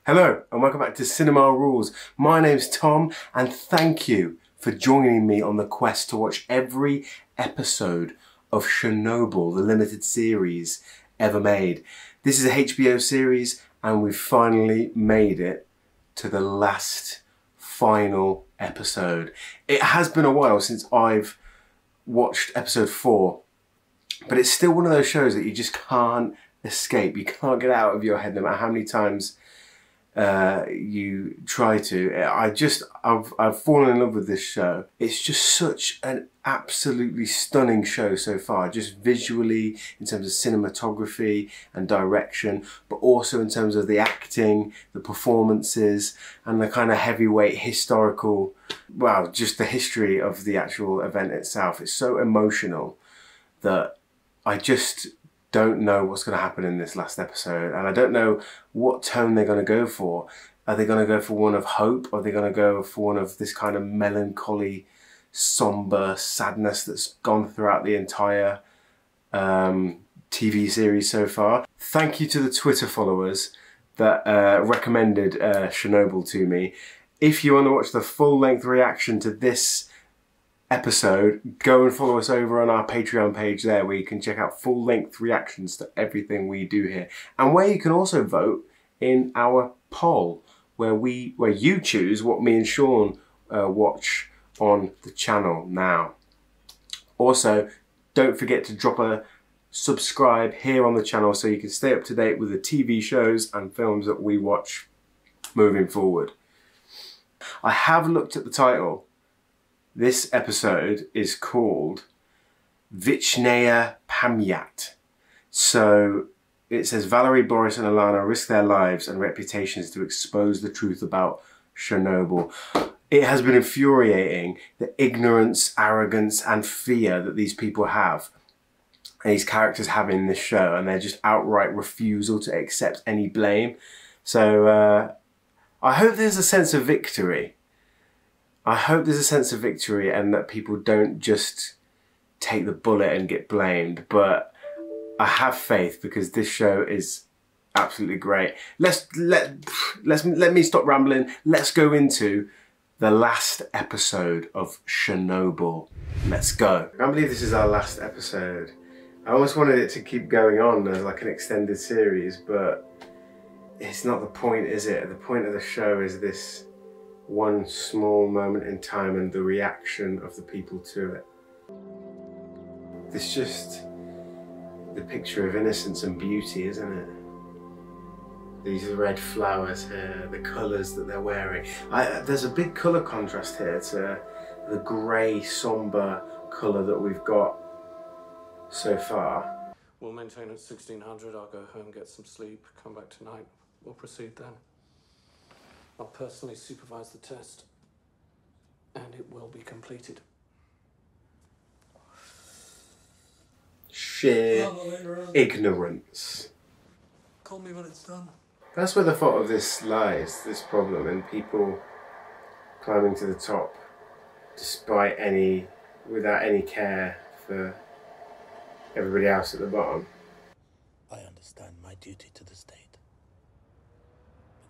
Hello and welcome back to Cinema Rules. My name's Tom and thank you for joining me on the quest to watch every episode of Chernobyl, the limited series ever made. This is a HBO series and we've finally made it to the last final episode. It has been a while since I've watched episode 4, but it's still one of those shows that you just can't escape. You can't get out of your head no matter how many times you try to. I've fallen in love with this show. It's just such an absolutely stunning show so far, just visually in terms of cinematography and direction, but also in terms of the acting, the performances, and the kind of heavyweight historical, well, just the history of the actual event itself. It's so emotional that I just don't know what's going to happen in this last episode, and I don't know what tone they're going to go for. Are they going to go for one of hope? Or are they going to go for one of this kind of melancholy, somber sadness that's gone throughout the entire TV series so far? Thank you to the Twitter followers that recommended Chernobyl to me. If you want to watch the full-length reaction to this episode, go and follow us over on our Patreon page there, where you can check out full-length reactions to everything we do here, and where you can also vote in our poll where you choose what me and Sean watch on the channel now. Also, don't forget to drop a subscribe here on the channel so you can stay up to date with the TV shows and films that we watch moving forward. I have looked at the title. This episode is called Vichnaya Pamyat. So it says Valerie, Boris and Alana risk their lives and reputations to expose the truth about Chernobyl. It has been infuriating, the ignorance, arrogance and fear that these people have, and these characters have in this show, and their just outright refusal to accept any blame. So I hope there's a sense of victory. I hope there's a sense of victory and that people don't just take the bullet and get blamed, but I have faith because this show is absolutely great. Let me stop rambling. Let's go into the last episode of Chernobyl. Let's go. I can't believe this is our last episode. I almost wanted it to keep going on as like an extended series, but it's not the point, is it? The point of the show is this one small moment in time and the reaction of the people to it. It's just the picture of innocence and beauty, isn't it? These red flowers here, the colours that they're wearing. There's a big colour contrast here to the grey, sombre colour that we've got so far. We'll maintain at 1600, I'll go home, get some sleep, come back tonight. We'll proceed then. I'll personally supervise the test, and it will be completed. Sheer ignorance. Call me when it's done. That's where the fault of this lies, this problem, and people climbing to the top without any care for everybody else at the bottom. I understand my duty to the state.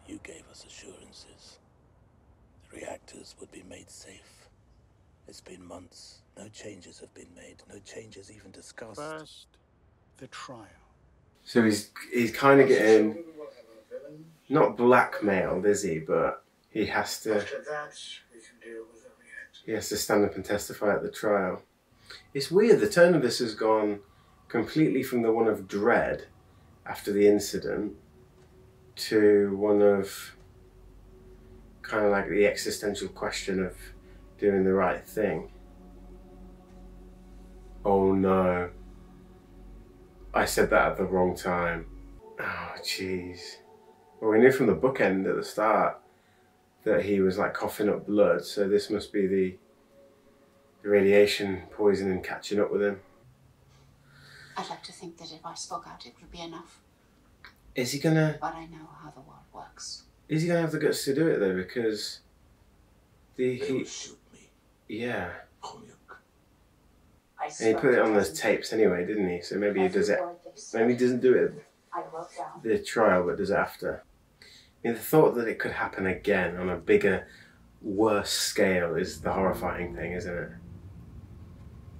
You gave us assurances. The reactors would be made safe. It's been months. No changes have been made. No changes even discussed. First, the trial. So he's kind of getting, not blackmailed, is he? But he has to. After that, we can deal with the reactor. He has to stand up and testify at the trial. It's weird. The tone of this has gone completely from the one of dread after the incident to one of kind of like the existential question of doing the right thing. Oh no. I said that at the wrong time. Oh jeez. Well, we knew from the bookend at the start that he was like coughing up blood, so this must be the radiation poisoning catching up with him. I'd like to think that if I spoke out it would be enough. Is he gonna... But I know how the world works. Is he gonna have the guts to do it though? Because They will shoot me. Yeah. Pamyat. And he put it on those tapes anyway, didn't he? So maybe he does it. Maybe he doesn't do it at the trial, but does it after. I mean, the thought that it could happen again on a bigger, worse scale is the horrifying thing, isn't it?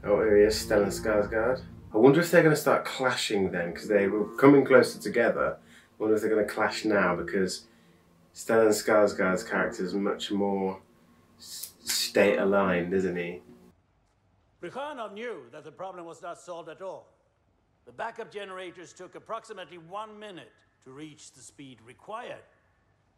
Oh, here he is, Stellan Skarsgård. I wonder if they're going to start clashing then, because they were coming closer together. I wonder if they're going to clash now, because Stellan Skarsgård's character is much more state-aligned, isn't he? Vichnaya knew that the problem was not solved at all. The backup generators took approximately 1 minute to reach the speed required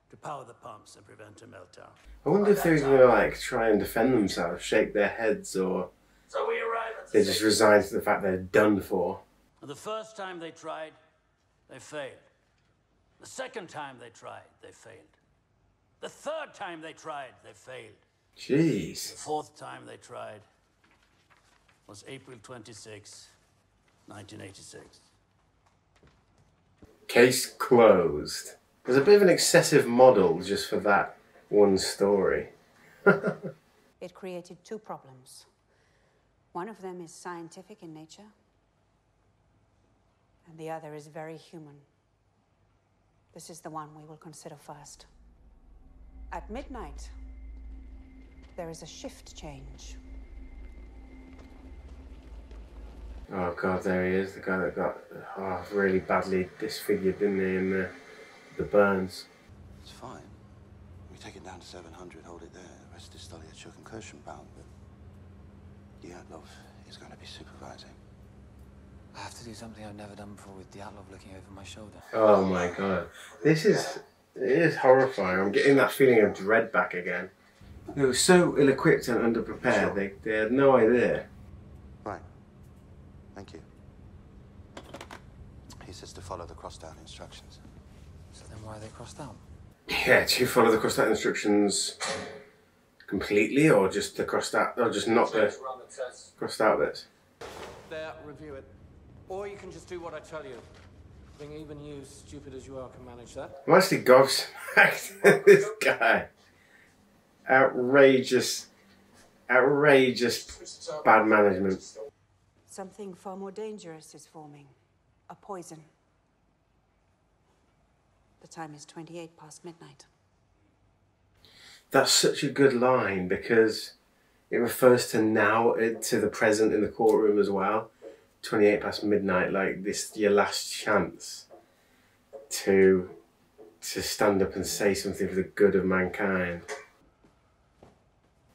to power the pumps and prevent a meltdown. I wonder if they're going to like try and defend themselves, shake their heads, or So we arrive at they just resign to the fact they're done for. The first time they tried, they failed. The second time they tried, they failed. The third time they tried, they failed. Jeez. The fourth time they tried was April 26, 1986. Case closed. There's a bit of an excessive model just for that one story. It created two problems. One of them is scientific in nature, and the other is very human. This is the one we will consider first. At midnight, there is a shift change. Oh god, there he is, the guy that got really badly disfigured, didn't he, in the burns. It's fine. We take it down to 700, hold it there. The rest is still Yachuk and Kirschenbaum, but Dyatlov is going to be supervising. I have to do something I've never done before with Dyatlov looking over my shoulder. Oh my god. It is horrifying. I'm getting that feeling of dread back again. They were so ill-equipped and underprepared, they had no idea. Right. Thank you. He says to follow the cross-down instructions. So then why are they crossed out? Yeah, do you follow the crossed out instructions completely, or just the crossed out, or just not the crossed out bits? There, review it. Or you can just do what I tell you. I think even you, stupid as you are, can manage that. I'm actually gobsmacked at this guy. Outrageous bad management. Something far more dangerous is forming. A poison. The time is 28 past midnight. That's such a good line because it refers to now, to the present in the courtroom as well. 28 past midnight, like this, your last chance to stand up and say something for the good of mankind.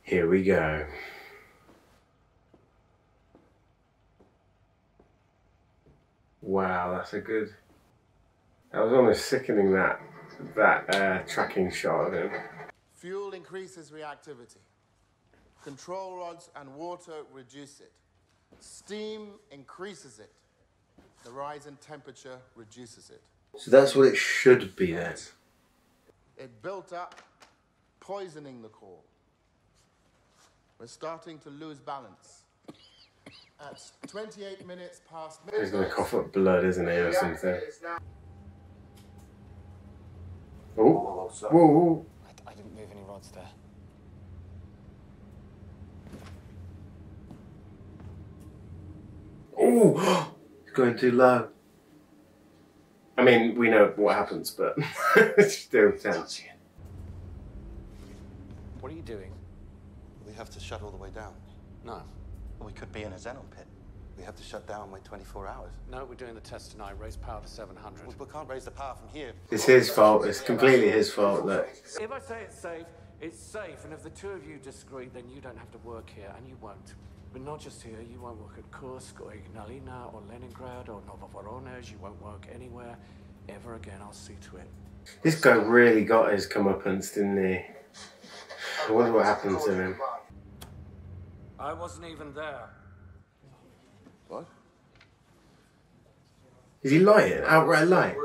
Here we go. Wow, that's a good. That was almost sickening, that tracking shot of him. Fuel increases reactivity. Control rods and water reduce it. Steam increases it. The rise in temperature reduces it. So that's what it should be then. It built up, poisoning the core. We're starting to lose balance. At 28 minutes past midnight... He's going to cough up blood, isn't he, or something? Oh, whoa. I didn't move any rods there. Oh, it's going too low. I mean, we know what happens, but it's still tense. What are you doing? We have to shut all the way down. No. We could be in a xenon pit. We have to shut down, wait 24 hours. No, we're doing the test tonight. Raise power to 700. We can't raise the power from here. It's his fault. It's completely his fault. Look. If I say it's safe, it's safe. And if the two of you disagree, then you don't have to work here, and you won't. But not just here. You won't work at Kursk or Ignalina or Leningrad or Novovoronezh. You won't work anywhere ever again. I'll see to it. This guy really got his comeuppance, didn't he? I wonder what happened to him. I wasn't even there. What? Is he lying? Outright lying?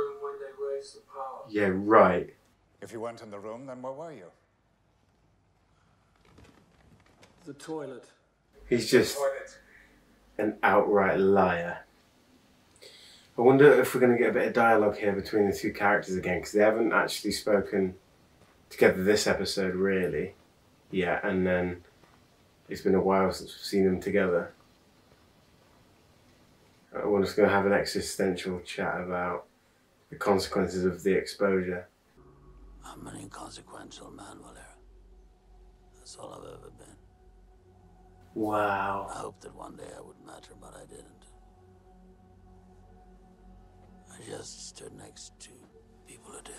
Yeah, right. If you weren't in the room, then where were you? The toilet. He's just an outright liar. I wonder if we're going to get a bit of dialogue here between the two characters again, because they haven't actually spoken together this episode, really. Yeah, and then it's been a while since we've seen them together. I wonder if we're going to have an existential chat about the consequences of the exposure. I'm an inconsequential man, Valera. That's all I've ever been. Wow. I hoped that one day I would matter, but I didn't. I just stood next to people who did.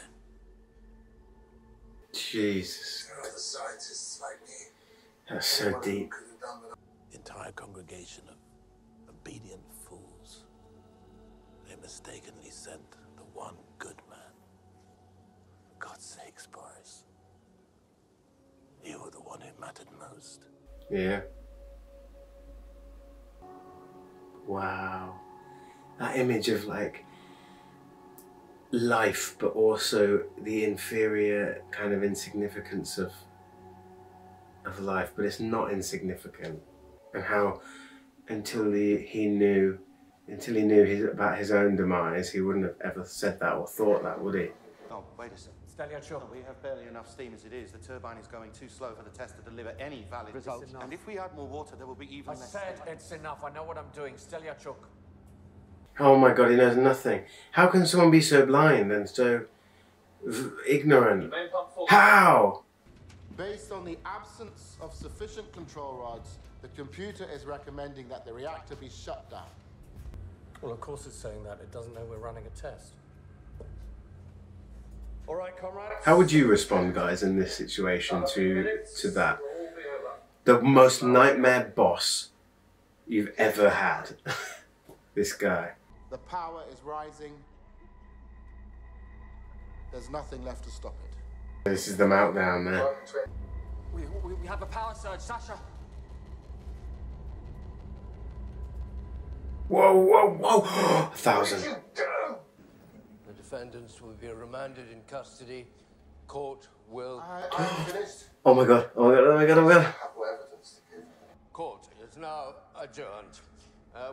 Jesus. There are other scientists like me. That's so deep. The entire congregation of obedient fools. They mistakenly sent the one good man. For God's sakes, Boris. You were the one who mattered most. Yeah. Wow. That image of like life, but also the inferior kind of insignificance of life, but it's not insignificant. And how until he knew about his own demise, he wouldn't have ever said that or thought that, would he? Oh, wait a second. Steliachuk. We have barely enough steam as it is. The turbine is going too slow for the test to deliver any valid results. And if we add more water, there will be even I less. said it's enough. I know what I'm doing. Steliachuk. Oh my God, he knows nothing. How can someone be so blind and so ignorant? How? Based on the absence of sufficient control rods, the computer is recommending that the reactor be shut down. Well, of course it's saying that. It doesn't know we're running a test. All right, comrades. How would you respond, guys, in this situation to that? The most nightmare boss you've ever had. This guy. The power is rising. There's nothing left to stop it. This is the meltdown there. We have a power surge, Sasha. Whoa, whoa, whoa! 1,000. The defendants will be remanded in custody. Court will... I'm finished. Oh my God, oh my God, oh my God, oh my God. Court is now adjourned.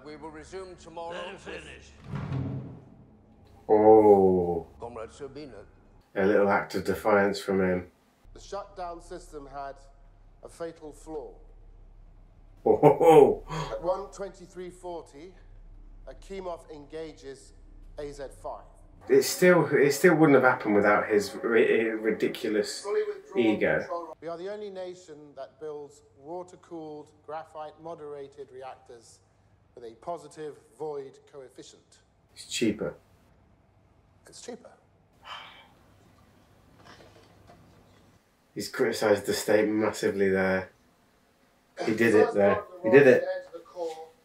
We will resume tomorrow. They're finished. Oh. Comrade Sabina. A little act of defiance from him. The shutdown system had a fatal flaw. Oh. At 1:23:40, Akimov engages AZ-5. It still wouldn't have happened without his ridiculous ego. We are the only nation that builds water-cooled, graphite-moderated reactors with a positive void coefficient. It's cheaper. It's cheaper. He's criticised the state massively there. He did it there. He did it.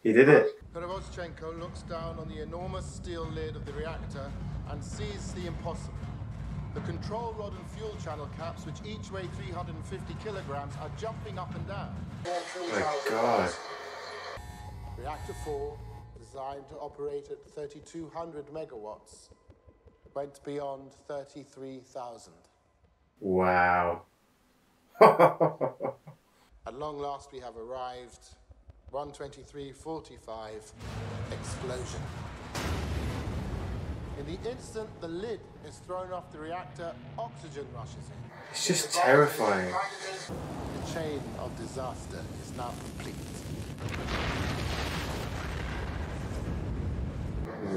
He did it. Perevoschenko looks down on the enormous steel lid of the reactor and sees the impossible. The control rod and fuel channel caps, which each weigh 350 kilograms, are jumping up and down. Oh my God. Reactor 4, designed to operate at 3,200 megawatts, went beyond 33,000. Wow. At long last, we have arrived. 1:23:45, explosion. In the instant the lid is thrown off the reactor, oxygen rushes in. It's just terrifying. The chain of disaster is now complete.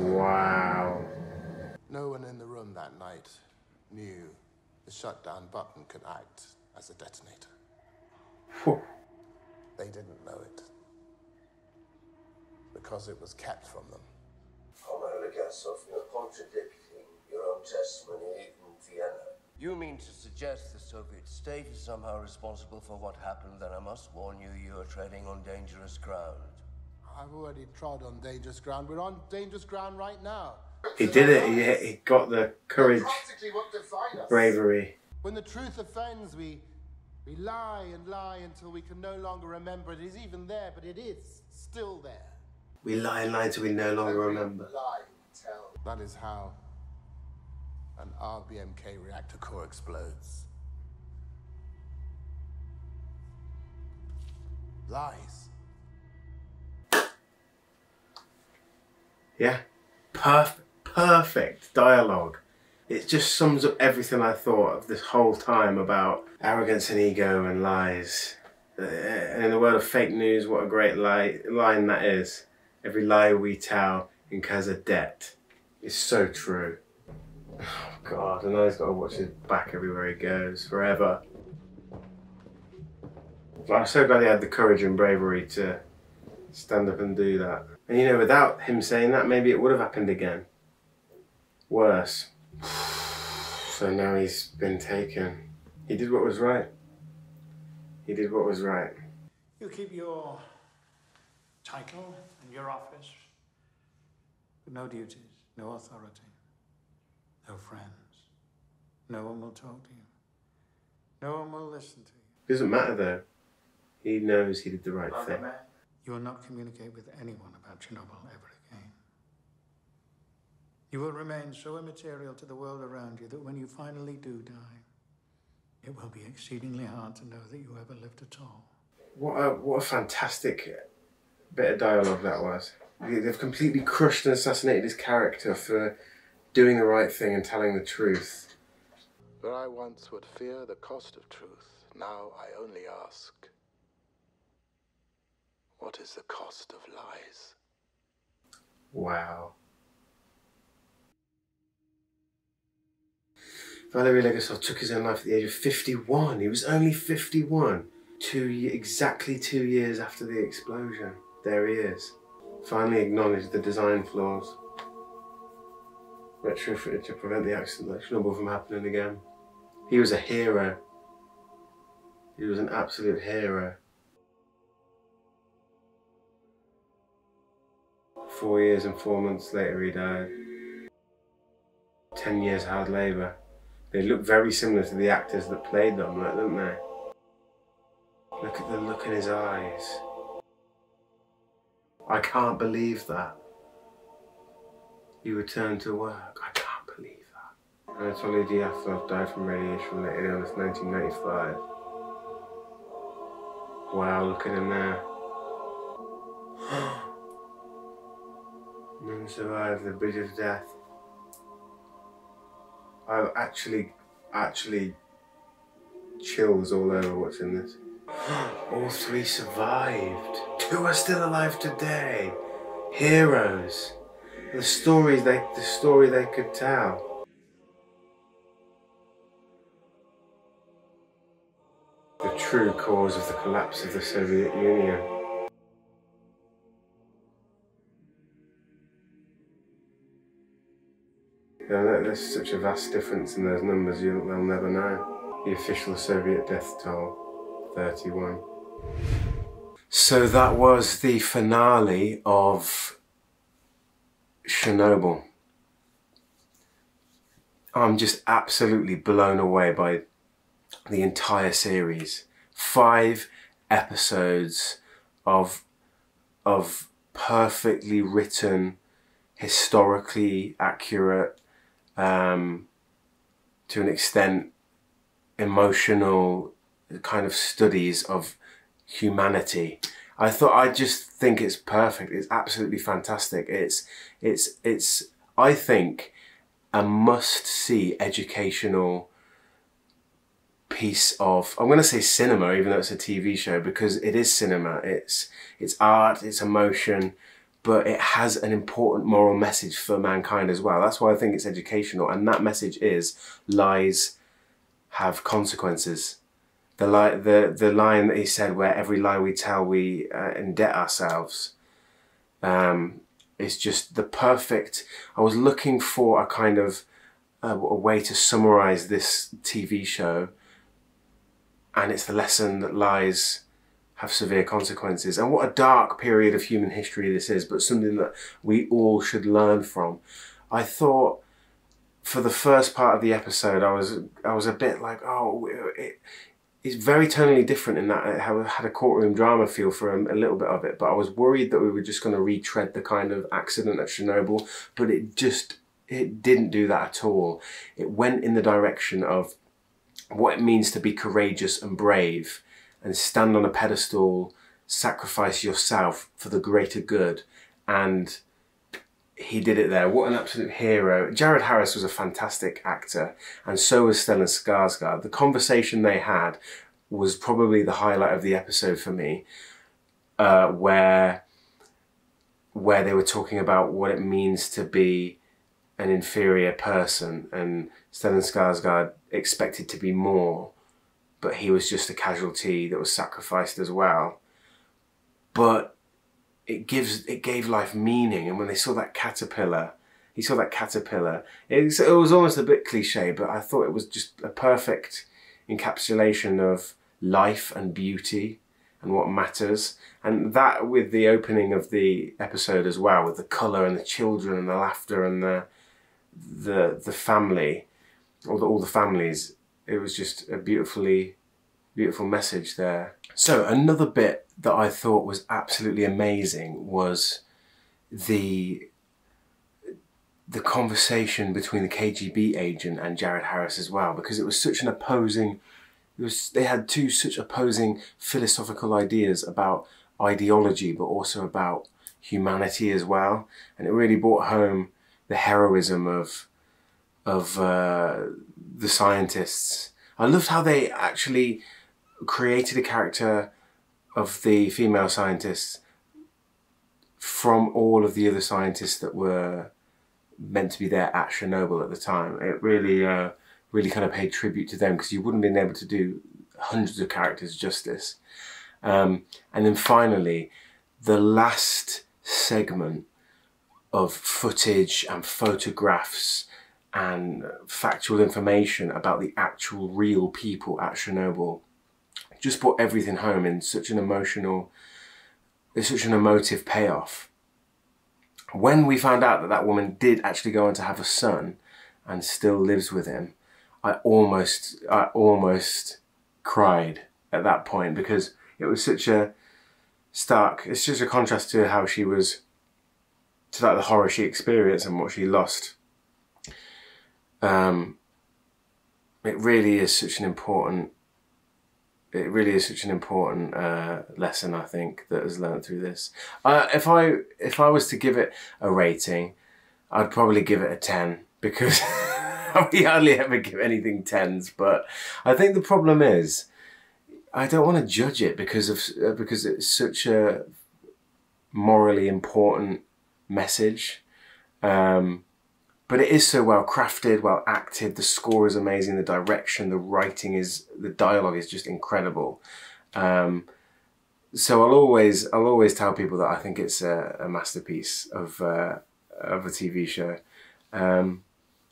Wow. No one in the room that night knew the shutdown button could act as a detonator. Whew. They didn't know it because it was kept from them. Comrade Legasov, you're contradicting your own testimony in Vienna. You mean to suggest the Soviet state is somehow responsible for what happened? Then I must warn you, you are treading on dangerous ground. I've already trod on dangerous ground. We're on dangerous ground right now. He did it. He got the courage, bravery. When the truth offends, we lie and lie until we can no longer remember it is even there, but it is still there. We lie and lie till we no longer remember. That is how an RBMK reactor core explodes. Lies. Yeah. Perfect dialogue. It just sums up everything I thought of this whole time about arrogance and ego and lies. And in the world of fake news, what a great line that is. Every lie we tell incurs a debt. It's so true. Oh God, and now he's got to watch his back everywhere he goes, forever. But I'm so glad he had the courage and bravery to stand up and do that. And you know, without him saying that, maybe it would have happened again. Worse. So now he's been taken. He did what was right. He did what was right. You keep your title and your office, but no duties, no authority, no friends. No one will talk to you. No one will listen to you. Doesn't matter though. He knows he did the right thing. You will not communicate with anyone about Chernobyl ever again. You will remain so immaterial to the world around you that when you finally do die, it will be exceedingly hard to know that you ever lived at all. What a fantastic bit of dialogue that was. They've completely crushed and assassinated his character for doing the right thing and telling the truth. Where I once would fear the cost of truth, now I only ask, what is the cost of lies? Wow. Valery Legasov took his own life at the age of 51. He was only 51. Exactly 2 years after the explosion. There he is. Finally acknowledged the design flaws. Retrofitted to prevent the accident like Chernobyl from happening again. He was a hero. He was an absolute hero. 4 years and 4 months later he died. 10 years hard labour. They look very similar to the actors that played them, don't they? Look at the look in his eyes. I can't believe that. He returned to work. I can't believe that. Anatoly Diatlov died from radiation-related illness in 1995. Wow, look at him there. Men survived the bridge of death. I've actually chills all over watching this. All 3 survived. 2 are still alive today. Heroes. The story they could tell. The true cause of the collapse of the Soviet Union. Yeah, there's such a vast difference in those numbers, they'll never know. The official Soviet death toll, 31. So that was the finale of Chernobyl. I'm just absolutely blown away by the entire series. 5 episodes of perfectly written, historically accurate, to an extent, emotional kind of studies of humanity. I just think it's perfect. It's absolutely fantastic. It's I think a must-see educational piece of, I'm going to say cinema, even though it's a TV show, because it is cinema. It's art, it's emotion, but it has an important moral message for mankind as well. That's why I think it's educational, and that message is lies have consequences. The line that he said, where every lie we tell we indebt ourselves, is just the perfect. I was looking for a kind of a way to summarize this TV show, and it's the lesson that lies have severe consequences. And what a dark period of human history this is, but something that we all should learn from. I thought for the first part of the episode, I was a bit like, oh, it's very tonally different in that it had a courtroom drama feel for a little bit of it, but I was worried that we were just going to retread the kind of accident at Chernobyl, but it didn't do that at all. It went in the direction of what it means to be courageous and brave, and stand on a pedestal, sacrifice yourself for the greater good. And he did it there. What an absolute hero. Jared Harris was a fantastic actor, and so was Stellan Skarsgård. The conversation they had was probably the highlight of the episode for me, where they were talking about what it means to be an inferior person, and Stellan Skarsgård expected to be more, but he was just a casualty that was sacrificed as well. But it gave life meaning, and when they saw that caterpillar, it was almost a bit cliche, but I thought it was just a perfect encapsulation of life and beauty and what matters. And that, with the opening of the episode as well, with the colour and the children and the laughter and the family, all the families, it was just a beautiful message there. So another bit that I thought was absolutely amazing was the conversation between the KGB agent and Jared Harris as well, because it was such an opposing, they had two such opposing philosophical ideas about ideology, but also about humanity as well. And it really brought home the heroism of the scientists. I loved how they actually created a character of the female scientists from all of the other scientists that were meant to be there at Chernobyl at the time. It really really kind of paid tribute to them, because you wouldn't have been able to do hundreds of characters justice. And then finally, the last segment of footage and photographs and factual information about the actual real people at Chernobyl just brought everything home in such an emotive payoff. When we found out that that woman did actually go on to have a son and still lives with him, I almost cried at that point, because it was such a it's just a contrast to how she was, to like the horror she experienced and what she lost. It really is such an important lesson, I think, that is learned through this. If I was to give it a rating, I'd probably give it a 10, because we hardly ever give anything 10s. But I think the problem is, I don't want to judge it because it's such a morally important message. But it is so well crafted, well acted. The score is amazing. The direction, the writing the dialogue is just incredible. So I'll always tell people that I think it's a masterpiece of a TV show, and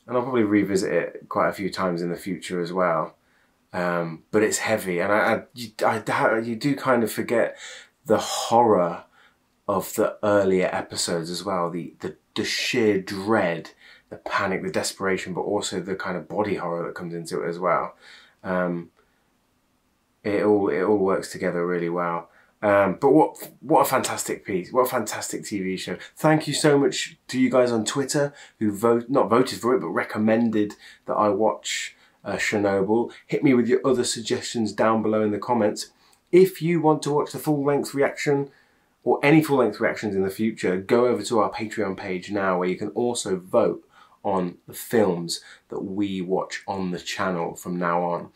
I'll probably revisit it quite a few times in the future as well. But it's heavy, and you do kind of forget the horror of the earlier episodes as well. The sheer dread, the panic, the desperation, but also the kind of body horror that comes into it as well. It all works together really well. But what a fantastic piece! What a fantastic TV show! Thank you so much to you guys on Twitter who not voted for it, but recommended that I watch Chernobyl. Hit me with your other suggestions down below in the comments. If you want to watch the full-length reaction, or any full-length reactions in the future, go over to our Patreon page now, where you can also vote on the films that we watch on the channel from now on.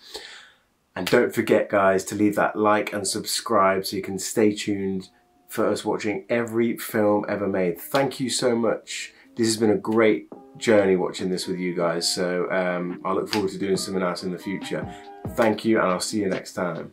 And don't forget, guys, to leave that like and subscribe so you can stay tuned for us watching every film ever made. Thank you so much. This has been a great journey watching this with you guys, so I look forward to doing something else in the future. Thank you, and I'll see you next time.